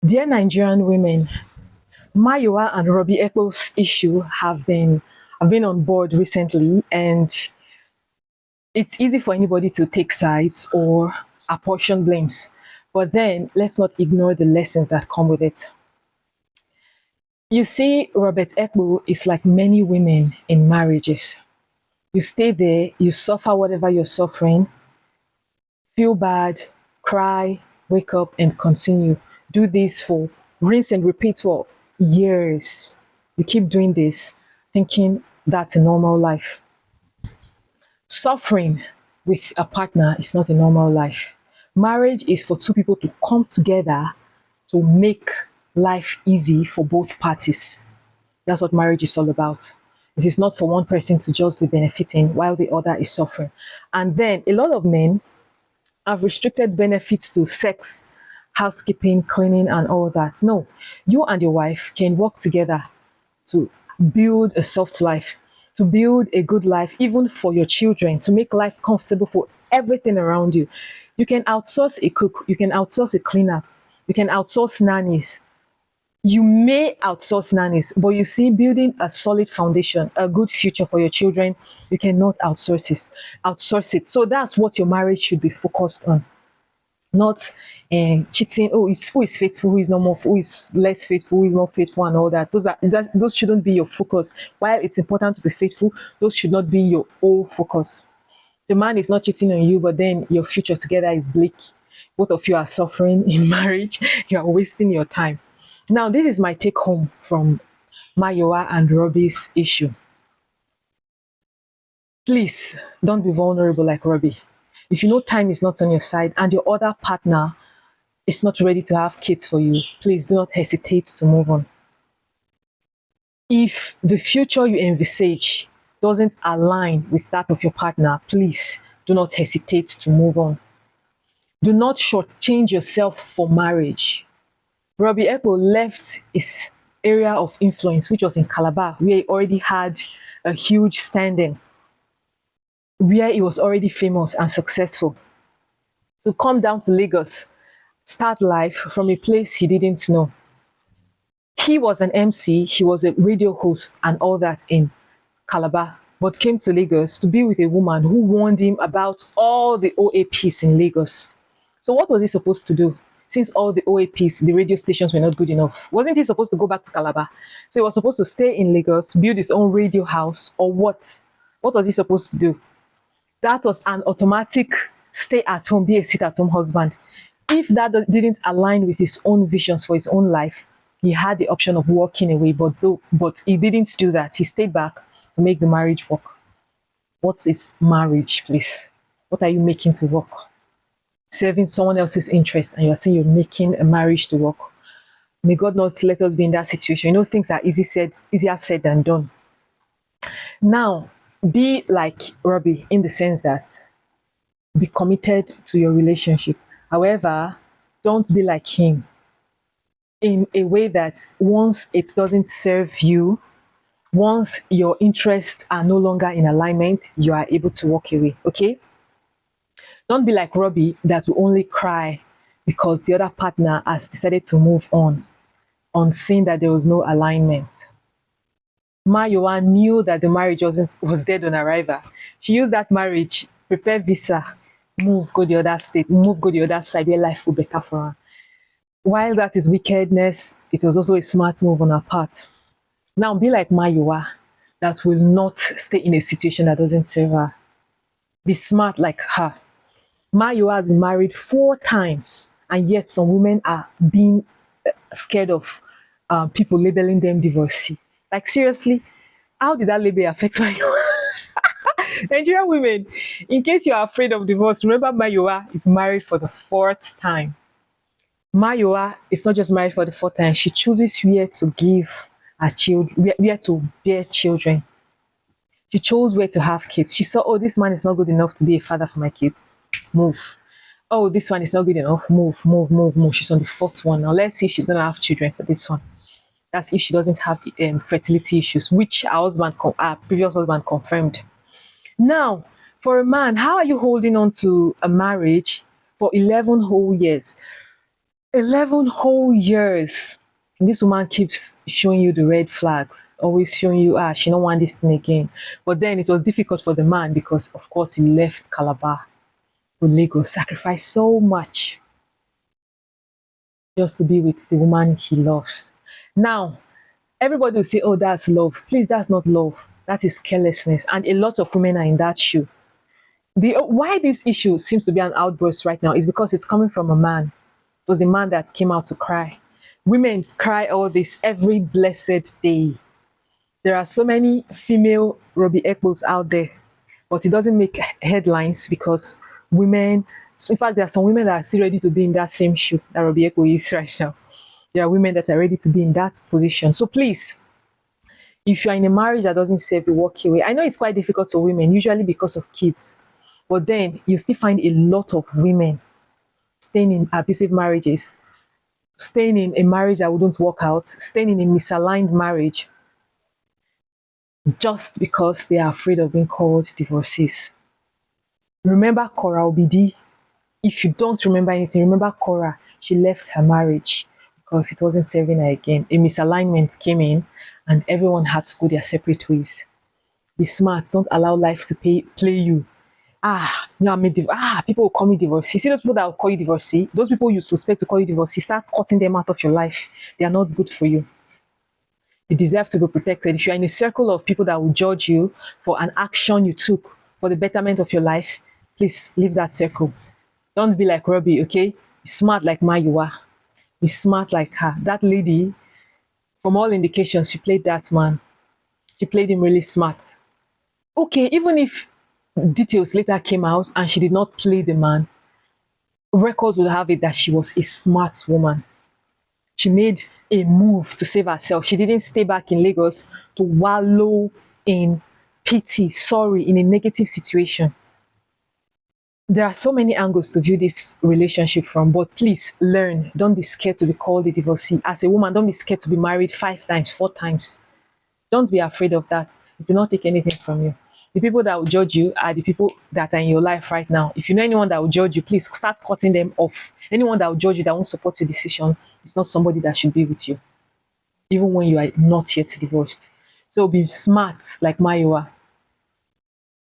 Dear Nigerian women, Mayowa and Robbie Eccles issue have been on board recently, and it's easy for anybody to take sides or apportion blames. But then let's not ignore the lessons that come with it. You see, Robert Ekpo is like many women in marriages. You stay there, you suffer whatever you're suffering, feel bad, cry, wake up, and continue. Do this for rinse and repeat for years. You keep doing this, thinking that's a normal life. Suffering with a partner is not a normal life. Marriage is for two people to come together to make life easy for both parties. That's what marriage is all about. It is not for one person to just be benefiting while the other is suffering. And then a lot of men have restricted benefits to sex, housekeeping, cleaning, and all that. No, you and your wife can work together to build a soft life, to build a good life, even for your children, to make life comfortable for everything around you. You can outsource a cook, you can outsource a cleaner, you can outsource nannies. You may outsource nannies, but you see, building a solid foundation, a good future for your children, you cannot outsource it. Outsource it. So that's what your marriage should be focused on, not cheating. Oh, it's who is faithful, who is not more, who is less faithful, who is more faithful, and all that. Those shouldn't be your focus. While it's important to be faithful, those should not be your whole focus. The man is not cheating on you, but then your future together is bleak. Both of you are suffering in marriage. You are wasting your time. Now, this is my take home from Mayowa and Robbie's issue. Please don't be vulnerable like Robbie. If you know time is not on your side and your other partner is not ready to have kids for you, please do not hesitate to move on. If the future you envisage doesn't align with that of your partner, please do not hesitate to move on. Do not shortchange yourself for marriage. Robbie Echo left his area of influence, which was in Calabar, where he already had a huge standing, where he was already famous and successful, to come down to Lagos, start life from a place he didn't know. He was an MC, he was a radio host and all that in Calabar, but came to Lagos to be with a woman who warned him about all the OAPs in Lagos. So what was he supposed to do? Since all the OAPs, the radio stations were not good enough, wasn't he supposed to go back to Calabar? So he was supposed to stay in Lagos, build his own radio house, or what? What was he supposed to do? That was an automatic stay at home, be a sit at home husband. If that didn't align with his own visions for his own life, he had the option of walking away, but he didn't do that. He stayed back to make the marriage work. What is marriage, please? What are you making to work? Serving someone else's interest, and you're saying you're making a marriage to work. May God not let us be in that situation. You know, things are easier said than done. Now, be like Robbie in the sense that be committed to your relationship. However, don't be like him in a way that once it doesn't serve you, once your interests are no longer in alignment, you are able to walk away. Okay? Don't be like Robbie that will only cry because the other partner has decided to move on seeing that there was no alignment. Mayowa knew that the marriage was dead on arrival. She used that marriage, prepare visa, move, go the other state, move, go the other side where life will be better for her. While that is wickedness, it was also a smart move on her part. Now be like Mayowa that will not stay in a situation that doesn't serve her. Be smart like her. Mayowa has been married 4 times, and yet some women are being scared of people labeling them divorcee. Like seriously, how did that label affect Mayowa? Nigerian women, in case you are afraid of divorce, remember Mayowa is married for the 4th time. Mayowa is not just married for the 4th time, she chooses where to give her children, where to bear children. She chose where to have kids. She saw, oh, this man is not good enough to be a father for my kids. Move. Oh, this one is not good enough. Move, move, move, move. She's on the 4th one. Now let's see if she's going to have children for this one. That's if she doesn't have fertility issues, which her previous husband confirmed. Now, for a man, how are you holding on to a marriage for 11 whole years? 11 whole years. And this woman keeps showing you the red flags, always showing you, she don't want this thing again. But then it was difficult for the man because, of course, he left Calabar to Lagos, sacrificed so much just to be with the woman he loves. Now, everybody will say, oh, that's love. Please, that's not love. That is carelessness. And a lot of women are in that shoe. Why this issue seems to be an outburst right now is because it's coming from a man. It was a man that came out to cry. Women cry all this every blessed day. There are so many female Robbie Eccles out there, but it doesn't make headlines because women, in fact, there are some women that are still ready to be in that same shoe that Robbie Eccles is right now. There are women that are ready to be in that position. So please, if you're in a marriage that doesn't serve you, walk away. I know it's quite difficult for women, usually because of kids, but then you still find a lot of women staying in abusive marriages, staying in a marriage that wouldn't work out, staying in a misaligned marriage just because they are afraid of being called divorcees. Remember Cora Obidi. If you don't remember anything, remember Cora. She left her marriage because it wasn't serving her again. A misalignment came in and everyone had to go their separate ways. Be smart. Don't allow life to play you. People will call me divorcee. See those people that will call you divorcee? Those people you suspect to call you divorcee, start cutting them out of your life. They are not good for you. You deserve to be protected. If you're in a circle of people that will judge you for an action you took for the betterment of your life, please leave that circle. Don't be like Robbie, okay? Be smart like Mayua. Be smart like her. That lady, from all indications, she played that man. She played him really smart. Okay, even if details later came out and she did not play the man, records will have it that she was a smart woman. She made a move to save herself. She didn't stay back in Lagos to wallow in pity, sorry, in a negative situation. There are so many angles to view this relationship from, but please learn. Don't be scared to be called a divorcee. As a woman, don't be scared to be married 5 times, 4 times. Don't be afraid of that. It will not take anything from you. The people that will judge you are the people that are in your life right now. If you know anyone that will judge you, please start cutting them off. Anyone that will judge you, that won't support your decision, is not somebody that should be with you, even when you are not yet divorced. So be smart like Mayowa.